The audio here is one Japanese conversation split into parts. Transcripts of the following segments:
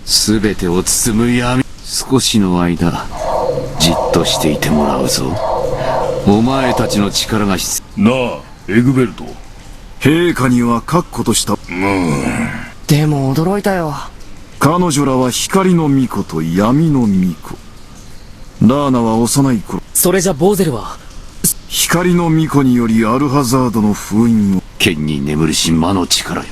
すべてを包む闇。少しの間、じっとしていてもらうぞ。お前たちの力が必要。なあ、エグベルト。陛下には確固とした。でも驚いたよ。彼女らは光の巫女と闇の巫女。ラーナは幼い頃。それじゃボーゼルは光の巫女によりアルハザードの封印を。剣に眠るし魔の力よ。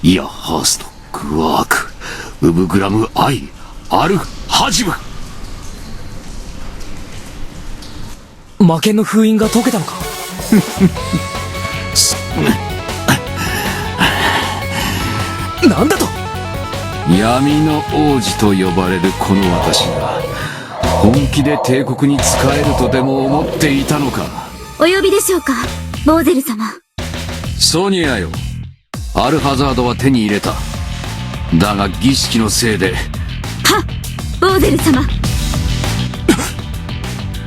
イヤハースト、グワーク、ウブグラム、アイ、アルハジブ。魔剣の封印が解けたのか？なんだと？闇の王子と呼ばれるこの私が本気で帝国に仕えるとでも思っていたのか。お呼びでしょうか、ボーゼル様。ソニアよ、アルハザードは手に入れた。だが儀式のせいで。はっ、ボーゼル様。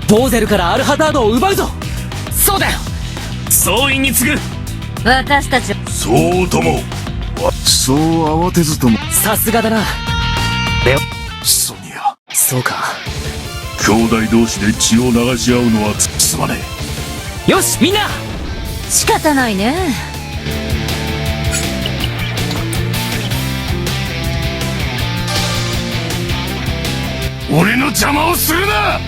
ボーゼルからアルハザードを奪うぞ。そうだよ、総員に次ぐ。私たちそうとも。そう慌てずとも。さすがだなレオ。ソニア。そうか、兄弟同士で血を流し合うのはすまねえ。よしみんな、仕方ないね。俺の邪魔をするな。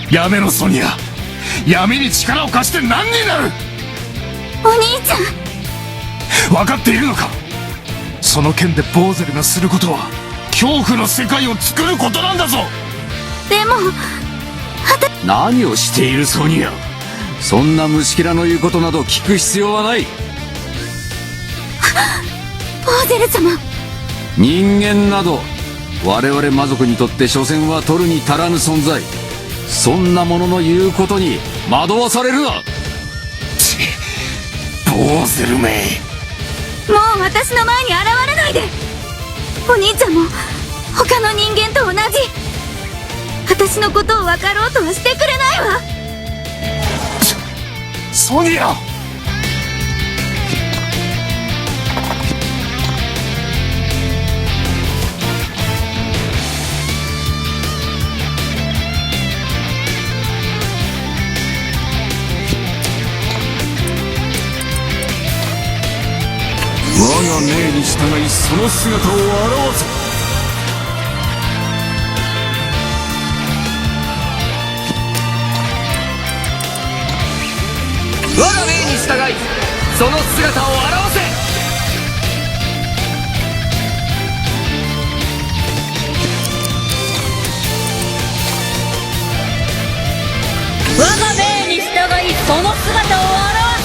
やめろソニア。闇に力を貸して何になる。お兄ちゃん、分かっているのか。その剣でボーゼルがすることは恐怖の世界を作ることなんだぞ。でも何をしているソニア。そんな虫けらの言うことなど聞く必要はない。ボーゼル様。人間など我々魔族にとって所詮は取るに足らぬ存在。そんなものの言うことに惑わされるな。ボーゼルめ。もう私の前に現れないで。お兄ちゃんも他の人間と同じ。私のことを分かろうとはしてくれないわ。ソニア。我が命に従いその姿を現せ。我が命に従いその姿を現せ。我が命に従いその姿を現す。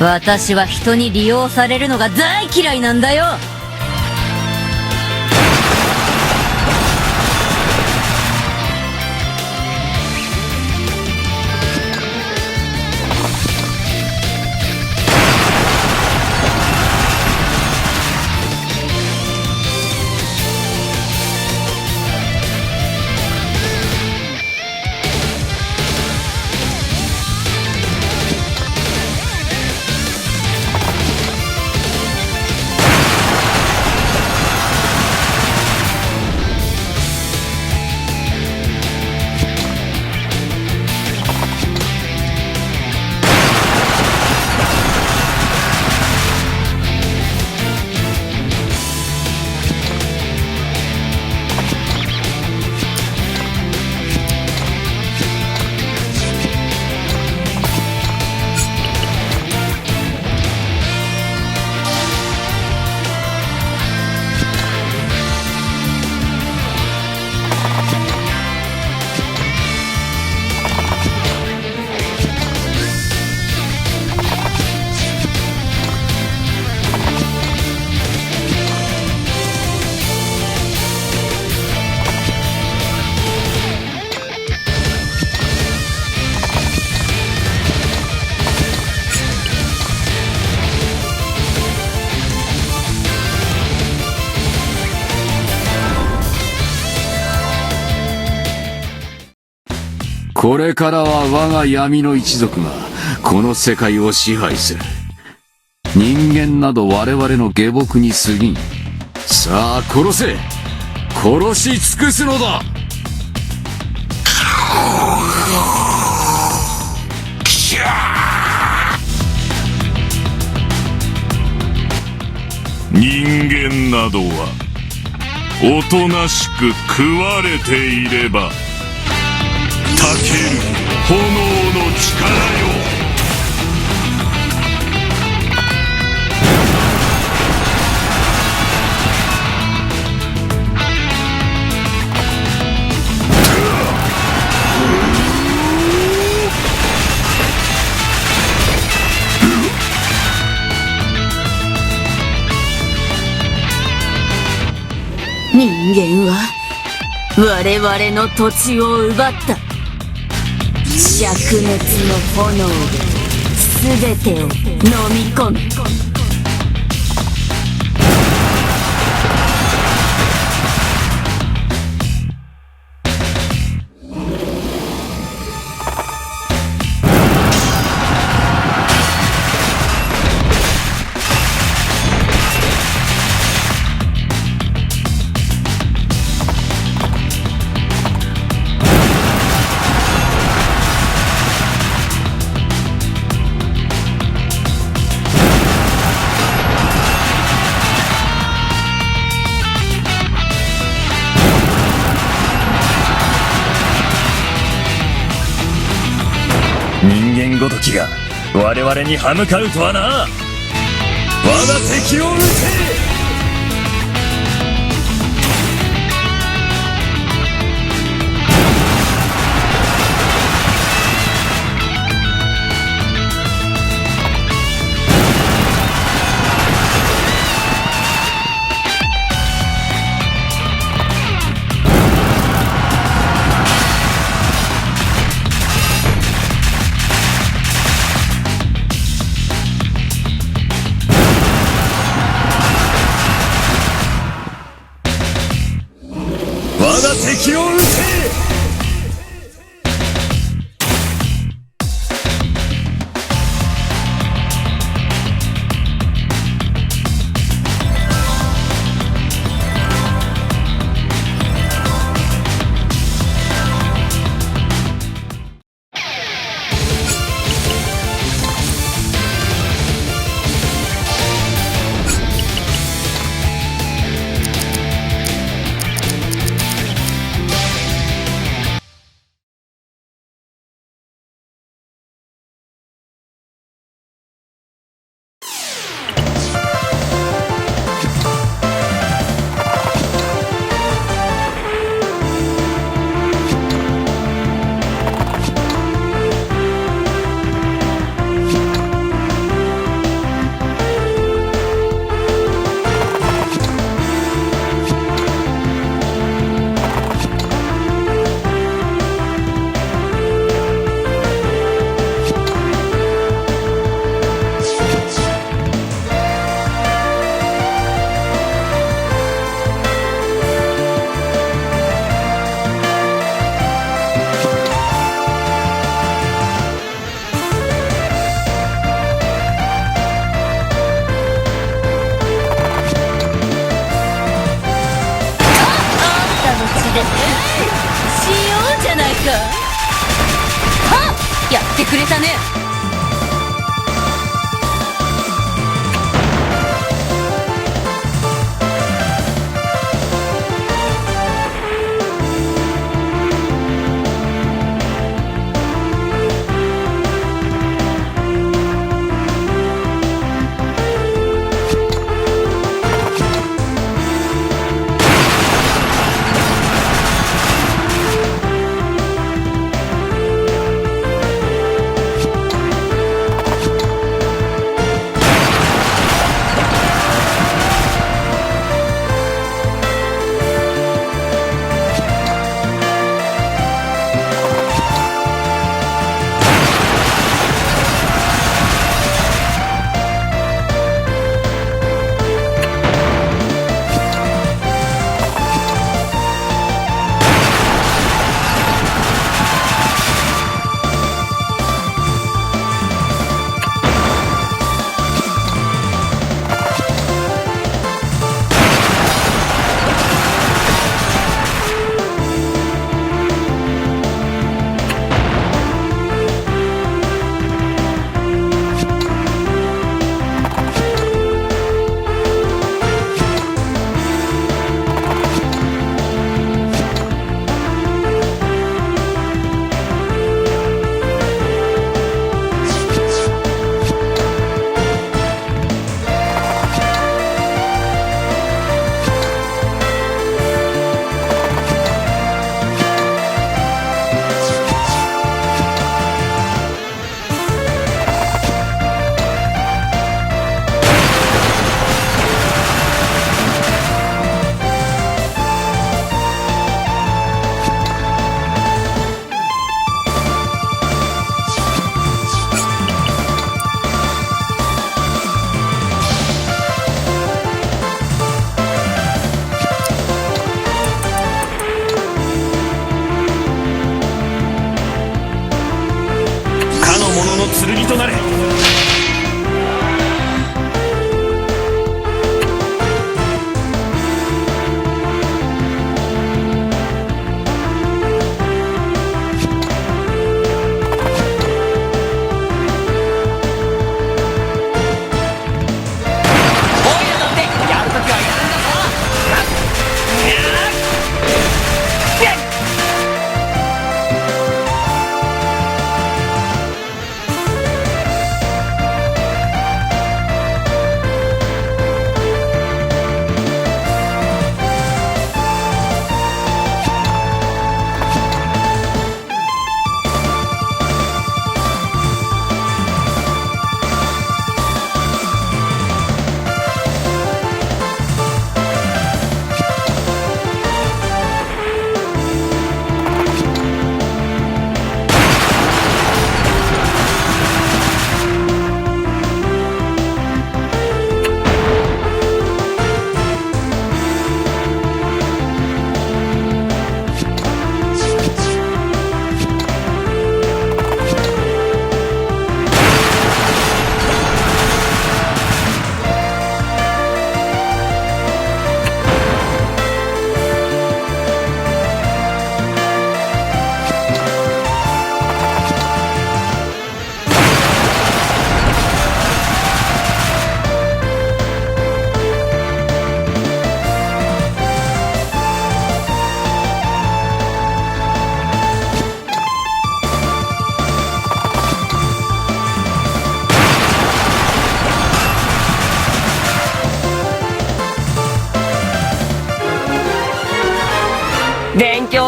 私は人に利用されるのが大嫌いなんだよ。これからは我が闇の一族がこの世界を支配する。人間など我々の下僕に過ぎん。さあ殺せ、殺し尽くすのだ。人間などはおとなしく食われていればたける炎の力よ。人間は我々の土地を奪った。灼熱の炎が全てを飲み込む。人間ごときが我々に歯向かうとはな。我が敵を討て。我が敵を討て。やってくれたね。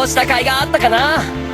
した甲斐があったかな。